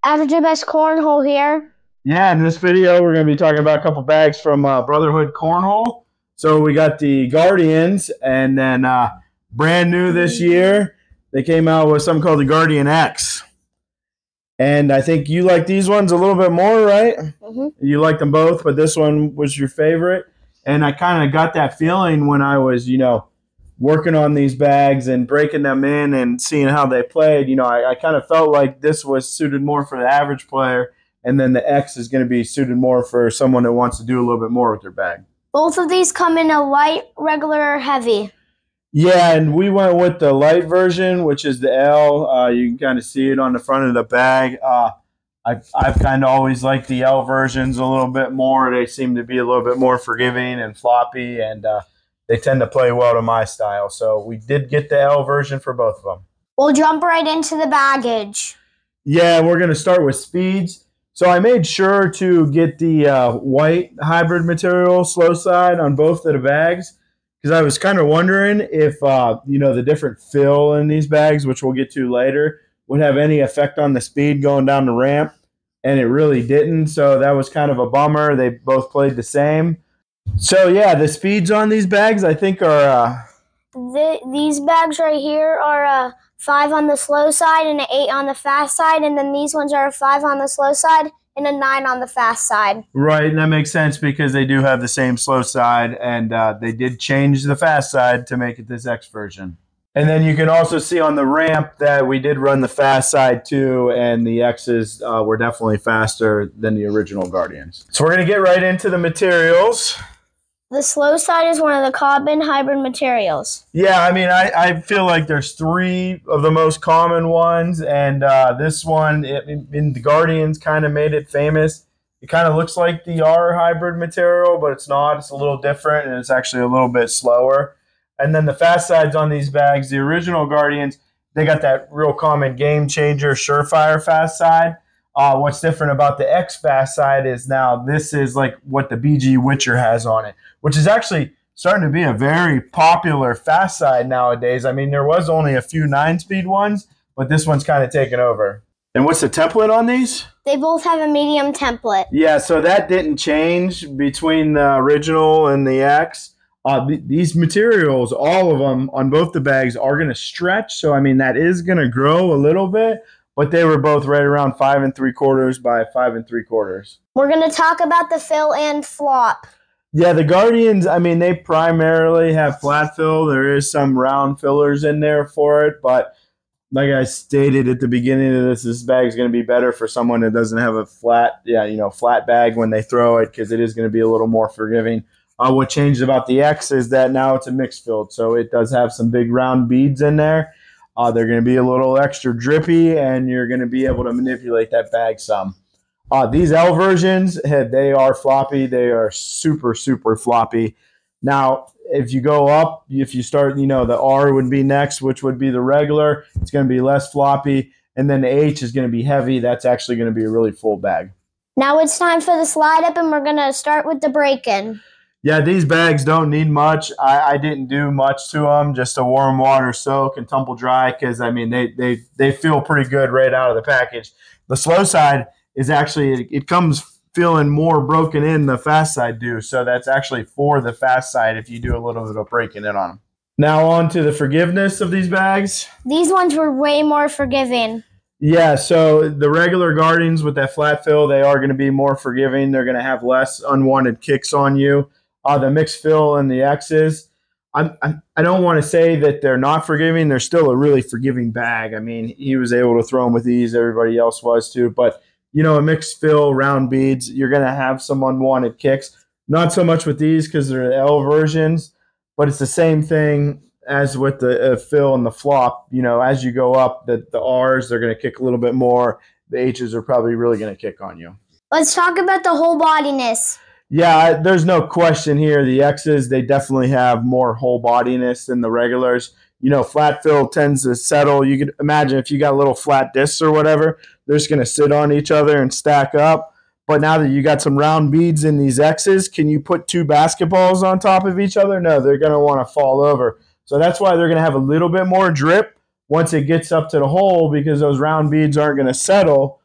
Average Best Cornhole here. Yeah, in this video, we're going to be talking about a couple bags from Brotherhood Cornhole. So we got the Guardians, and then brand new this year, they came out with something called the Guardian X. And I think you like these ones a little bit more, right? Mm-hmm. You like them both, but this one was your favorite. And I kind of got that feeling when I was, working on these bags and breaking them in and seeing how they played. I kind of felt like this was suited more for the average player, and then the X is going to be suited more for someone that wants to do a little bit more with their bag. Both of these come in a light, regular, or heavy. Yeah, and we went with the light version, which is the L. You can kind of see it on the front of the bag. I've kind of always liked the L versions a little bit more. They seem to be a little bit more forgiving and floppy, and they tend to play well to my style. So we did get the L version for both of them. We'll jump right into the baggage. Yeah, we're going to start with speeds. So I made sure to get the white hybrid material slow side on both of the bags, because I was kind of wondering if the different fill in these bags, which we'll get to later, would have any effect on the speed going down the ramp, and it really didn't. So that was kind of a bummer. They both played the same. So yeah, the speeds on these bags I think are these bags right here are 5 on the slow side and an 8 on the fast side, and then these ones are a 5 on the slow side and a 9 on the fast side. Right, and that makes sense because they do have the same slow side, and they did change the fast side to make it this X version. And then you can also see on the ramp that we did run the fast side too, and the X's were definitely faster than the original Guardians. So we're going to get right into the materials. The slow side is one of the carbon hybrid materials. Yeah, I mean, I feel like there's 3 of the most common ones, and this one in the Guardians kind of made it famous. It kind of looks like the R hybrid material, but it's not. It's a little different, and it's actually a little bit slower. And then the fast sides on these bags, the original Guardians, they got that real common game changer surefire fast side. What's different about the X fast side is now this is like what the BG Witcher has on it, which is actually starting to be a very popular fast side nowadays. I mean, there was only a few 9-speed ones, but this one's kind of taken over. And what's the template on these? They both have a medium template. Yeah, so that didn't change between the original and the X. These materials, all of them on both the bags, are going to stretch. So, I mean, that is going to grow a little bit. But they were both right around 5 3/4 by 5 3/4. We're going to talk about the fill and flop. Yeah, the Guardians, I mean, they primarily have flat fill. There is some round fillers in there for it. But like I stated at the beginning of this bag is going to be better for someone that doesn't have a flat bag when they throw it, because it is going to be a little more forgiving. What changed about the X is that now it's a mixed field. So it does have some big round beads in there. They're going to be a little extra drippy, and you're going to be able to manipulate that bag some. These L versions, they are floppy. They are super, super floppy. Now, if you go up, if you start, the R would be next, which would be the regular. It's going to be less floppy. And then the H is going to be heavy. That's actually going to be a really full bag. Now it's time for the slide up, and we're going to start with the break-in. Yeah, these bags don't need much. I didn't do much to them, just a warm water soak and tumble dry, because, I mean, they feel pretty good right out of the package. The slow side is actually, it comes feeling more broken in the fast side do, so that's actually for the fast side if you do a little bit of breaking in on them. Now on to the forgiveness of these bags. These ones were way more forgiving. Yeah, so the regular Guardians with that flat fill, they are going to be more forgiving. They're going to have less unwanted kicks on you. The mixed fill and the X's, I don't want to say that they're not forgiving. They're still a really forgiving bag. I mean, he was able to throw them with ease. Everybody else was too. But, a mixed fill, round beads, you're going to have some unwanted kicks. Not so much with these because they're the L versions, but it's the same thing as with the fill and the flop. As you go up, the R's, they're going to kick a little bit more. The H's are probably really going to kick on you. Let's talk about the whole bodiness. Yeah, there's no question here. The X's, they definitely have more whole bodiness than the regulars. Flat fill tends to settle. You could imagine if you got little flat discs or whatever, they're just going to sit on each other and stack up. But now that you got some round beads in these X's, can you put 2 basketballs on top of each other? No, they're going to want to fall over. So that's why they're going to have a little bit more drip once it gets up to the hole, because those round beads aren't going to settle.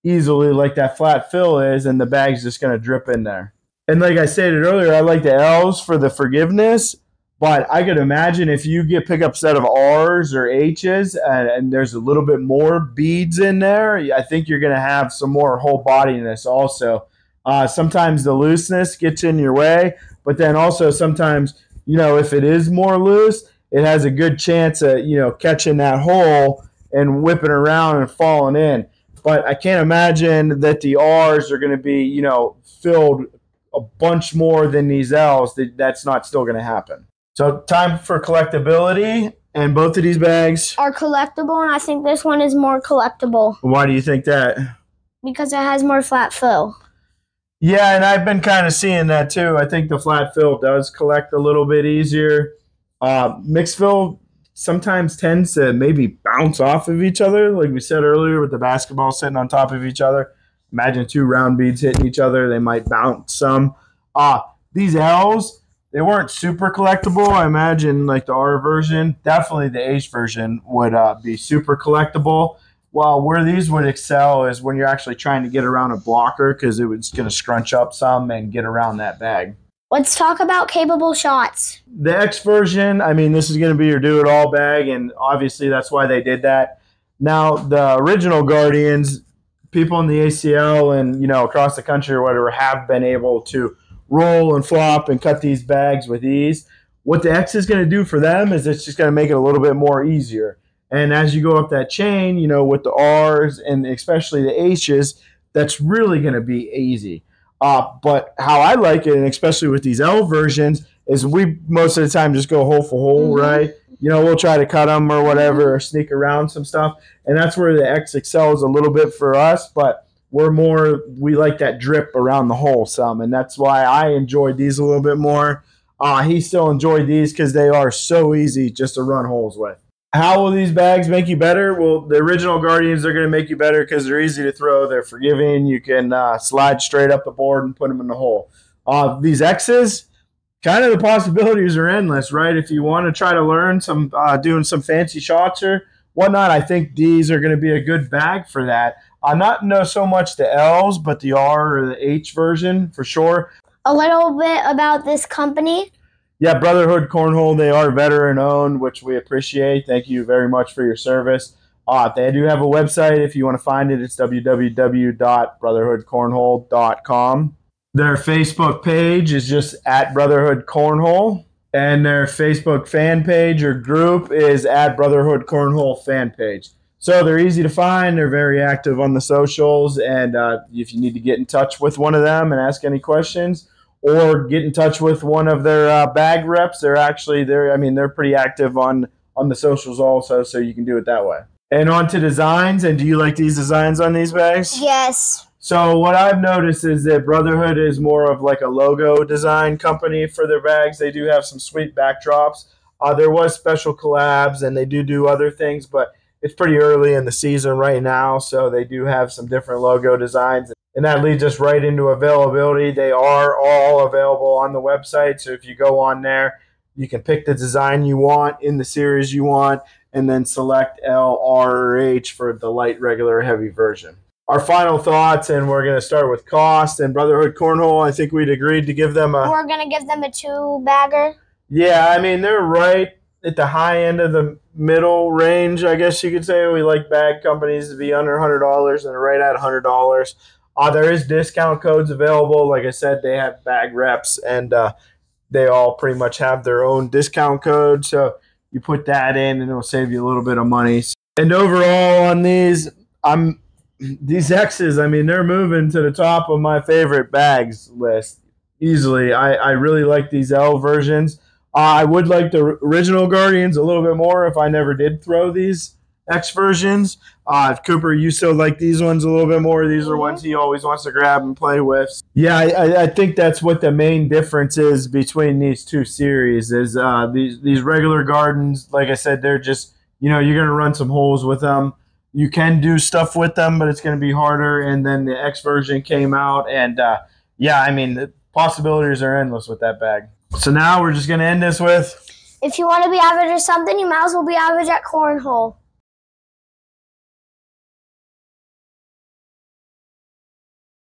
easily like that flat fill is, and the bag's just going to drip in there. And like I stated earlier, I like the L's for the forgiveness, but I could imagine if you pick up a set of R's or H's and there's a little bit more beads in there, I think you're going to have some more whole bodiness also. Sometimes the looseness gets in your way, but then also sometimes, if it is more loose, it has a good chance of, catching that hole and whipping around and falling in. But I can't imagine that the R's are going to be, filled a bunch more than these L's. That's not still going to happen. So time for collectability, and both of these bags are collectible, and I think this one is more collectible. Why do you think that? Because it has more flat fill. Yeah, and I've been kind of seeing that too. I think the flat fill does collect a little bit easier. Mixed fill sometimes tends to maybe bounce off of each other, like we said earlier with the basketball sitting on top of each other. Imagine two round beads hitting each other. They might bounce some. These L's, they weren't super collectible. I imagine like the R version, definitely the H version would be super collectible. Well, where these would excel is when you're actually trying to get around a blocker because it was going to scrunch up some and get around that bag. Let's talk about capable shots. The X version, I mean, this is going to be your do-it-all bag, and obviously that's why they did that. Now, the original Guardians, people in the ACL and, across the country or whatever have been able to roll and flop and cut these bags with ease. What the X is going to do for them is it's just going to make it a little bit more easier. And as you go up that chain, with the R's and especially the H's, that's really going to be easy. But how I like it, and especially with these L versions, is we most of the time just go hole for hole, right? We'll try to cut them or whatever, or sneak around some stuff. And that's where the X excels a little bit for us, but we like that drip around the hole some. And that's why I enjoyed these a little bit more. He still enjoyed these because they are so easy just to run holes with. How will these bags make you better? Well, the original Guardians are going to make you better because they're easy to throw. They're forgiving. You can slide straight up the board and put them in the hole. These X's, kind of the possibilities are endless, right? If you want to try to learn some doing some fancy shots or whatnot, I think these are going to be a good bag for that. Not know so much the L's, but the R or the H version for sure. A little bit about this company. Yeah, Brotherhood Cornhole, they are veteran-owned, which we appreciate. Thank you very much for your service. They do have a website. If you want to find it, it's www.brotherhoodcornhole.com. Their Facebook page is just at Brotherhood Cornhole, and their Facebook fan page or group is at Brotherhood Cornhole fan page. So they're easy to find. They're very active on the socials, and if you need to get in touch with one of them and ask any questions, or get in touch with one of their bag reps. They're pretty active on the socials also, so you can do it that way. And on to designs. And do you like these designs on these bags? Yes. So what I've noticed is that Brotherhood is more of like a logo design company for their bags. They do have some sweet backdrops. There was special collabs, and they do other things, but it's pretty early in the season right now, so they do have some different logo designs. And that leads us right into availability. They are all available on the website. So if you go on there, you can pick the design you want in the series you want, and then select L, R, or H for the light, regular, heavy version. Our final thoughts, and we're going to start with cost. And Brotherhood Cornhole, I think we'd agreed to give them We're going to give them a 2-bagger. Yeah, I mean, they're right at the high end of the middle range, I guess you could say. We like bag companies to be under $100 and right at $100. There is discount codes available. Like I said, they have bag reps, and they all pretty much have their own discount code. So you put that in, and it'll save you a little bit of money. And overall on these X's, I mean, they're moving to the top of my favorite bags list easily. I really like these L versions. I would like the original Guardians a little bit more if I never did throw these X versions. Cooper, you still like these ones a little bit more. These are ones he always wants to grab and play with. Yeah, I think that's what the main difference is between these two series is these regular Gardens, like I said, they're just, you're going to run some holes with them. You can do stuff with them, but it's going to be harder. And then the X version came out, and the possibilities are endless with that bag. So now we're just going to end this with, if you want to be average or something, you might as well be average at cornhole.